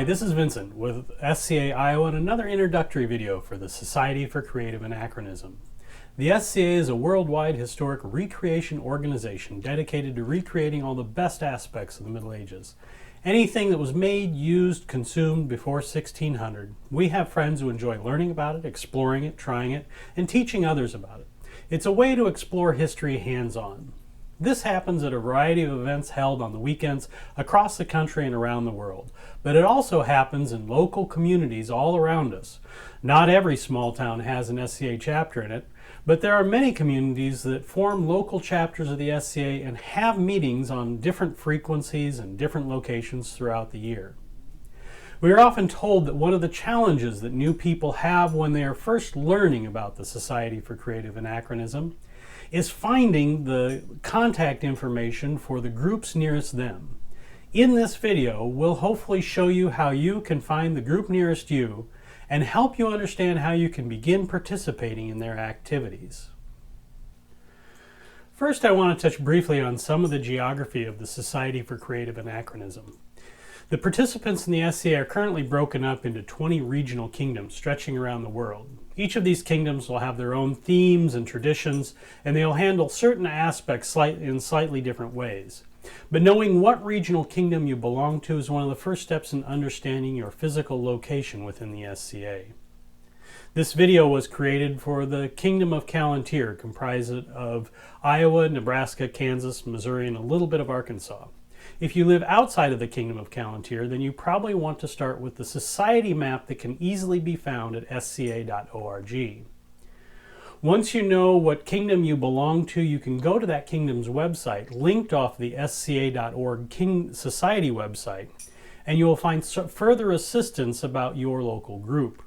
Hi, this is Vincent with SCA Iowa and another introductory video for the Society for Creative Anachronism. The SCA is a worldwide historic recreation organization dedicated to recreating all the best aspects of the Middle Ages. Anything that was made, used, consumed before 1600. We have friends who enjoy learning about it, exploring it, trying it, and teaching others about it. It's a way to explore history hands-on. This happens at a variety of events held on the weekends across the country and around the world, but it also happens in local communities all around us. Not every small town has an SCA chapter in it, but there are many communities that form local chapters of the SCA and have meetings on different frequencies and different locations throughout the year. We are often told that one of the challenges that new people have when they are first learning about the Society for Creative Anachronism is finding the contact information for the groups nearest them. In this video, we'll hopefully show you how you can find the group nearest you and help you understand how you can begin participating in their activities. First, I want to touch briefly on some of the geography of the Society for Creative Anachronism. The participants in the SCA are currently broken up into 20 regional kingdoms stretching around the world. Each of these kingdoms will have their own themes and traditions, and they'll handle certain aspects in slightly different ways. But knowing what regional kingdom you belong to is one of the first steps in understanding your physical location within the SCA. This video was created for the Kingdom of Calontir, comprised of Iowa, Nebraska, Kansas, Missouri, and a little bit of Arkansas. If you live outside of the Kingdom of Calontir, then you probably want to start with the society map that can easily be found at sca.org. Once you know what kingdom you belong to, you can go to that kingdom's website, linked off the sca.org Society website, and you will find further assistance about your local group.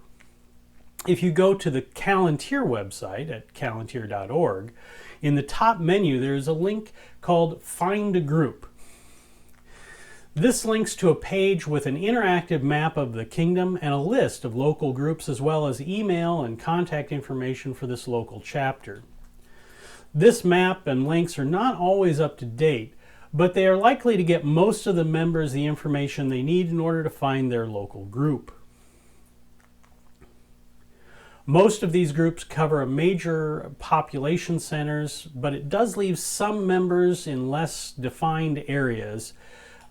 If you go to the Calontir website at calontir.org, in the top menu there is a link called Find a Group. This links to a page with an interactive map of the kingdom and a list of local groups, as well as email and contact information for this local chapter. This map and links are not always up to date, but they are likely to get most of the members the information they need in order to find their local group. Most of these groups cover major population centers, but it does leave some members in less defined areas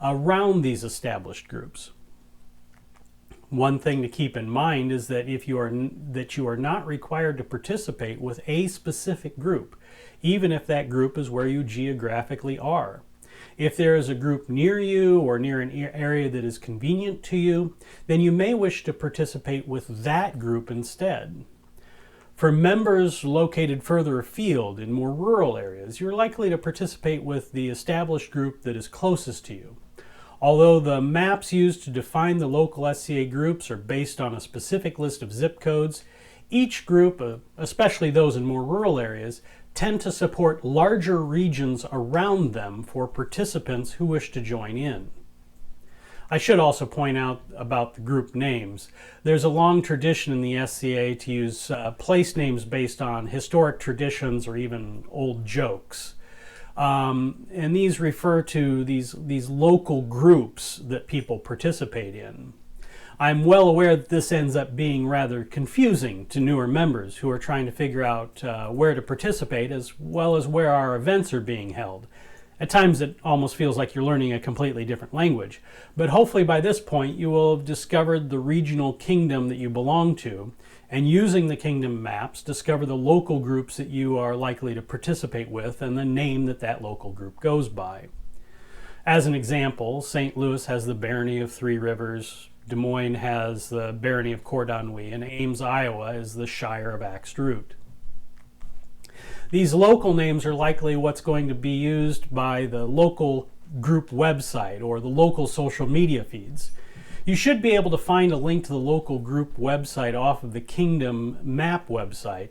around these established groups. One thing to keep in mind is that you are not required to participate with a specific group, even if that group is where you geographically are. If there is a group near you or near an area that is convenient to you, then you may wish to participate with that group instead. For members located further afield in more rural areas, you're likely to participate with the established group that is closest to you. Although the maps used to define the local SCA groups are based on a specific list of zip codes, each group, especially those in more rural areas, tend to support larger regions around them for participants who wish to join in. I should also point out about the group names. There's a long tradition in the SCA to use place names based on historic traditions or even old jokes. And these refer to these local groups that people participate in. I'm well aware that this ends up being rather confusing to newer members who are trying to figure out where to participate, as well as where our events are being held. At times it almost feels like you're learning a completely different language, but hopefully by this point you will have discovered the regional kingdom that you belong to, and using the kingdom maps, discover the local groups that you are likely to participate with and the name that that local group goes by. As an example, St. Louis has the Barony of Three Rivers, Des Moines has the Barony of Cordonouis, and Ames, Iowa is the Shire of Axte-Root. These local names are likely what's going to be used by the local group website or the local social media feeds. You should be able to find a link to the local group website off of the Kingdom Map website.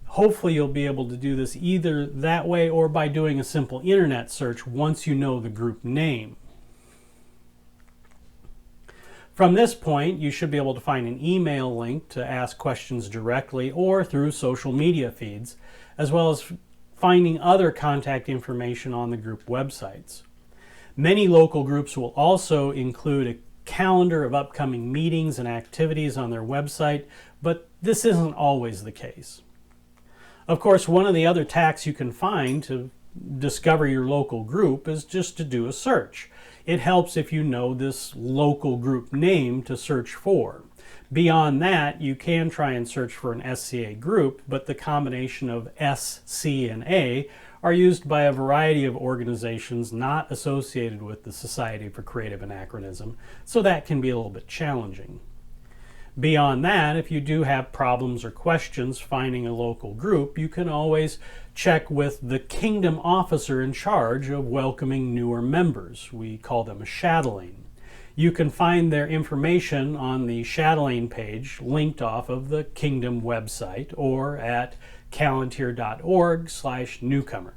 Hopefully you'll be able to do this either that way or by doing a simple internet search once you know the group name. From this point, you should be able to find an email link to ask questions directly or through social media feeds, as well as finding other contact information on the group websites. Many local groups will also include a calendar of upcoming meetings and activities on their website, but this isn't always the case. Of course, one of the other tacks you can find to discover your local group is just to do a search. It helps if you know this local group name to search for. Beyond that, you can try and search for an SCA group, but the combination of S, C, and A are used by a variety of organizations not associated with the Society for Creative Anachronism, so that can be a little bit challenging. Beyond that, if you do have problems or questions finding a local group, you can always check with the Kingdom officer in charge of welcoming newer members. We call them a chatelaine. You can find their information on the chatelaine page linked off of the Kingdom website or at callantir.org/newcomer.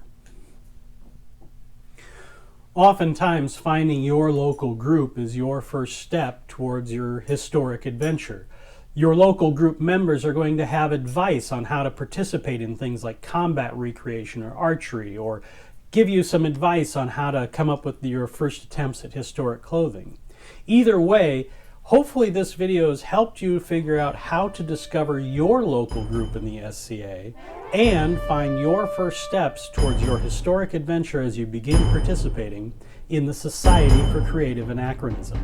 Oftentimes, finding your local group is your first step towards your historic adventure. Your local group members are going to have advice on how to participate in things like combat recreation or archery, or give you some advice on how to come up with your first attempts at historic clothing. Either way, hopefully this video has helped you figure out how to discover your local group in the SCA and find your first steps towards your historic adventure as you begin participating in the Society for Creative Anachronism.